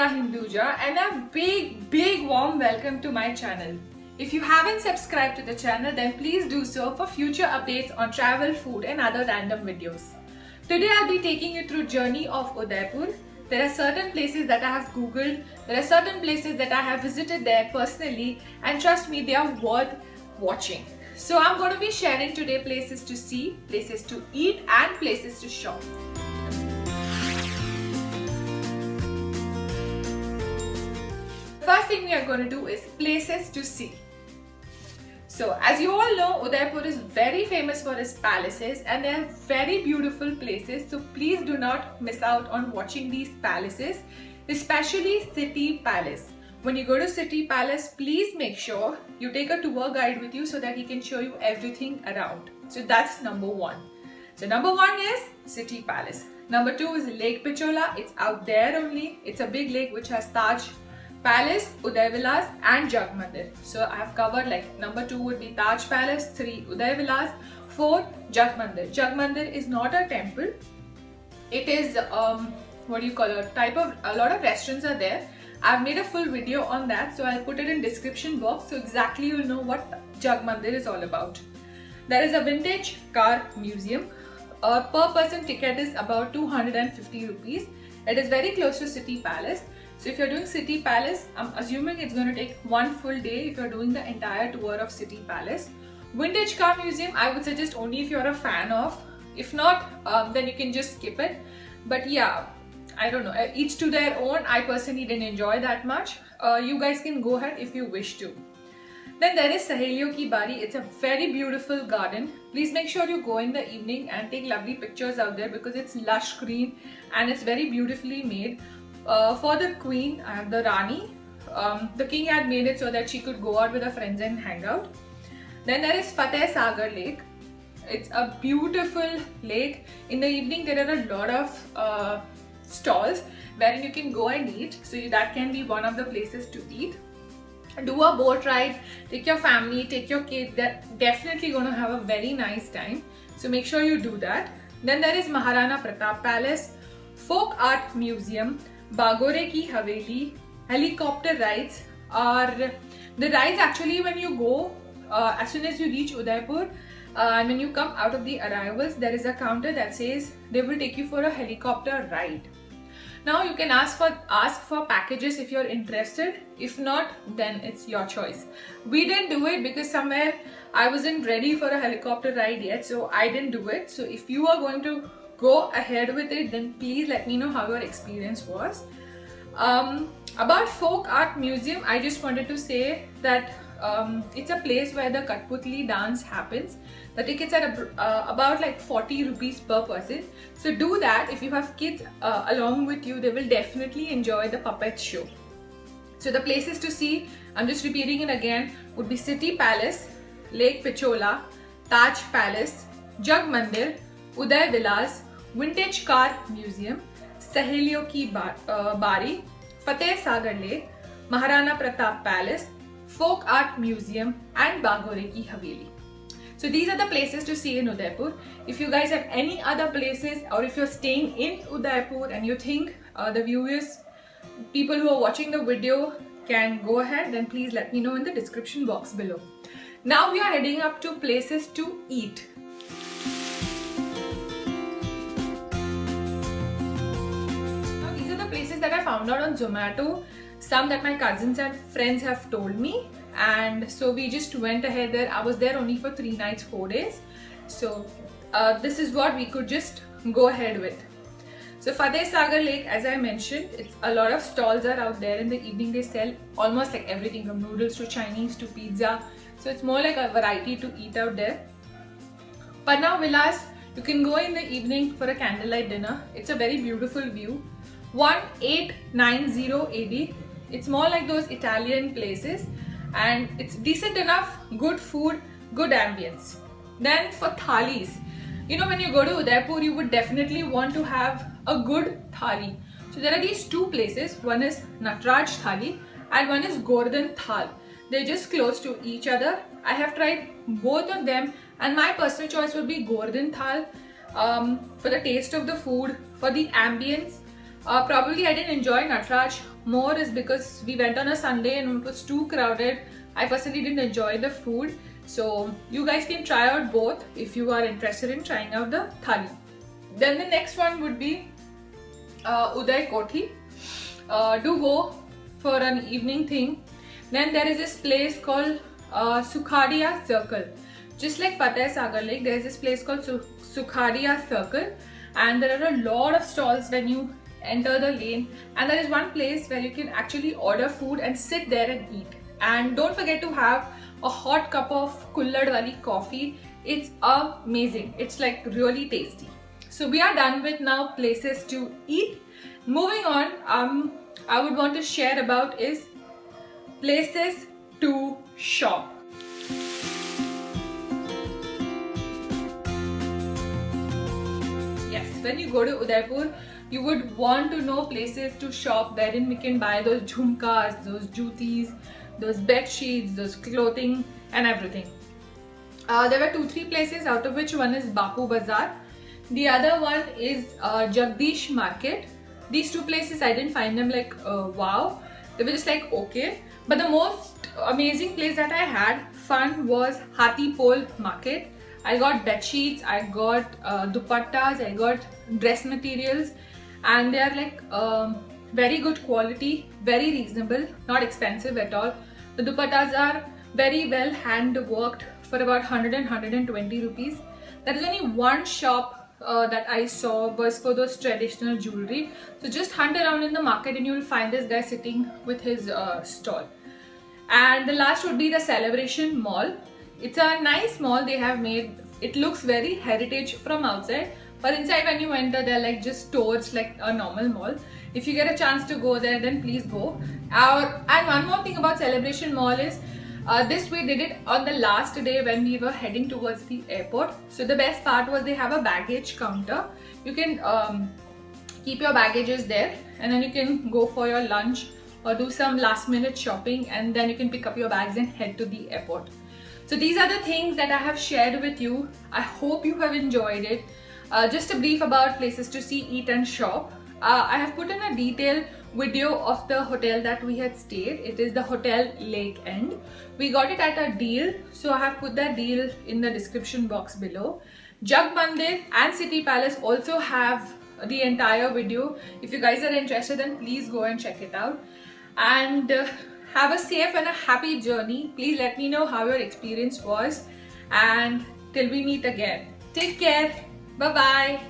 Ritika Hinduja and a big warm welcome to my channel. If you haven't subscribed to the channel, then please do so for future updates on travel, food and other random videos. Today I'll be taking you through journey of Udaipur. There are certain places that I have googled, there are certain places that I have visited there personally, and trust me, they are worth watching. So I'm going to be sharing today places to see, places to eat and places to shop. First thing we are going to do is places to see. So as you all know, Udaipur is very famous for its palaces and they are very beautiful places. So please do not miss out on watching these palaces, especially City Palace. When you go to City Palace, please make sure you take a tour guide with you so that he can show you everything around. So that's number one. So number one is City Palace. Number two is Lake Pichola. It's out there only. It's a big lake which has Taj Palace, Uday Vilas and Jag Mandir. So I have covered like number 2 would be Taj Palace, 3 Uday Vilas, 4 Jag Mandir. Jag Mandir is not a temple. It is what do you call it? A lot of restaurants are there. I've made a full video on that, so I'll put it in description box so exactly you'll know what Jag Mandir is all about. There is a vintage car museum. Per person ticket is about 250 rupees. It is very close to City Palace. So if you're doing City Palace, I'm assuming it's going to take one full day if you're doing the entire tour of City Palace. Vintage Car Museum, I would suggest only if you're a fan of. If not, then you can just skip it. But yeah, I don't know, each to their own. I personally didn't enjoy that much. You guys can go ahead if you wish to. Then there is Saheliyon Ki Bari. It's a very beautiful garden. Please make sure you go in the evening and take lovely pictures out there because it's lush green and it's very beautifully made. For the queen, I have the Rani. The king had made it so that she could go out with her friends and hang out. Then there is Fateh Sagar Lake. It's a beautiful lake. In the evening there are a lot of stalls wherein you can go and eat. So that can be one of the places to eat. Do a boat ride, take your family, take your kids. They're definitely going to have a very nice time. So make sure you do that. Then there is Maharana Pratap Palace, Folk Art Museum, Bagore Ki Haveli, helicopter rides are the rides actually when you go as soon as you reach Udaipur and when you come out of the arrivals, there is a counter that says they will take you for a helicopter ride. Now you can ask for packages if you're interested. If not, then it's your choice. We didn't do it because somewhere I wasn't ready for a helicopter ride yet, so I didn't do it. So if you are going to go ahead with it, then please let me know how your experience was. About Folk Art Museum, I just wanted to say that it's a place where the Kathputli dance happens. The tickets are about like 40 rupees per person. So do that. If you have kids along with you, they will definitely enjoy the puppet show. So the places to see, I'm just repeating it again, would be City Palace, Lake Pichola, Taj Palace, Jag Mandir, Uday Vilas, Vintage Car Museum, Saheliyon Ki Bari, Fateh Sagar Lake, Maharana Pratap Palace, Folk Art Museum and Bagore Ki Haveli. So these are the places to see in Udaipur. If you guys have any other places or if you're staying in Udaipur and you think the viewers, people who are watching the video can go ahead, then please let me know in the description box below. Now we are heading up to places to eat. Places that I found out on Zomato, some that my cousins and friends have told me, and so we just went ahead there. I was there only for 3 nights 4 days, so this is what we could just go ahead with. So Fateh Sagar Lake, as I mentioned, it's a lot of stalls are out there. In the evening they sell almost like everything from noodles to Chinese to pizza, so it's more like a variety to eat out there. Panna Villas, you can go in the evening for a candlelight dinner. It's a very beautiful view. 1890 AD. It's more like those Italian places and it's decent enough, good food, good ambience. Then for thalis, you know, when you go to Udaipur, you would definitely want to have a good thali. So there are these two places. One is Natraj Thali and one is Gordon Thal. They're just close to each other. I have tried both of them and my personal choice would be Gordon Thal for the taste of the food, for the ambience. Probably I didn't enjoy Natraj more is because we went on a Sunday and it was too crowded. I personally didn't enjoy the food. So you guys can try out both if you are interested in trying out the thali. Then the next one would be Uday Kothi. Do go for an evening thing. Then there is this place called Sukhadia Circle. Just like Fateh Sagar Lake, there is this place called Sukhadia Circle, and there are a lot of stalls when you enter the lane, and there is one place where you can actually order food and sit there and eat. And don't forget to have a hot cup of kullad wali coffee. It's amazing. It's like really tasty. So we are done with now places to eat. Moving on, I would want to share about is places to shop. Yes, when you go to Udaipur, you would want to know places to shop wherein we can buy those jhumkas, those jutis, those bed sheets, those clothing and everything. There were 2-3 places, out of which one is Bapu Bazaar. The other one is Jagdish Market. These 2 places I didn't find them like wow. They were just like okay. But the most amazing place that I had fun was Hathi Pol Market. I got bed sheets, I got dupattas, I got dress materials, and they are like very good quality, very reasonable, not expensive at all. The dupattas are very well hand worked for about 100 and 120 rupees. There is only one shop that I saw was for those traditional jewelry. So just hunt around in the market and you will find this guy sitting with his stall. And the last would be the Celebration Mall. It's a nice mall they have made. It looks very heritage from outside, but inside when you enter, they're like just stores like a normal mall. If you get a chance to go there, then please go. And one more thing about Celebration Mall is this we did it on the last day when we were heading towards the airport. So the best part was they have a baggage counter. You can keep your baggages there, and then you can go for your lunch or do some last minute shopping, and then you can pick up your bags and head to the airport. So these are the things that I have shared with you. I hope you have enjoyed it. Just a brief about places to see, eat and shop. I have put in a detailed video of the hotel that we had stayed. It is the Hotel Lake End. We got it at a deal, so I have put that deal in the description box below. Jag Mandir and City Palace also have the entire video. If you guys are interested, then please go and check it out. And have a safe and a happy journey. Please let me know how your experience was. And till we meet again, take care. Bye bye.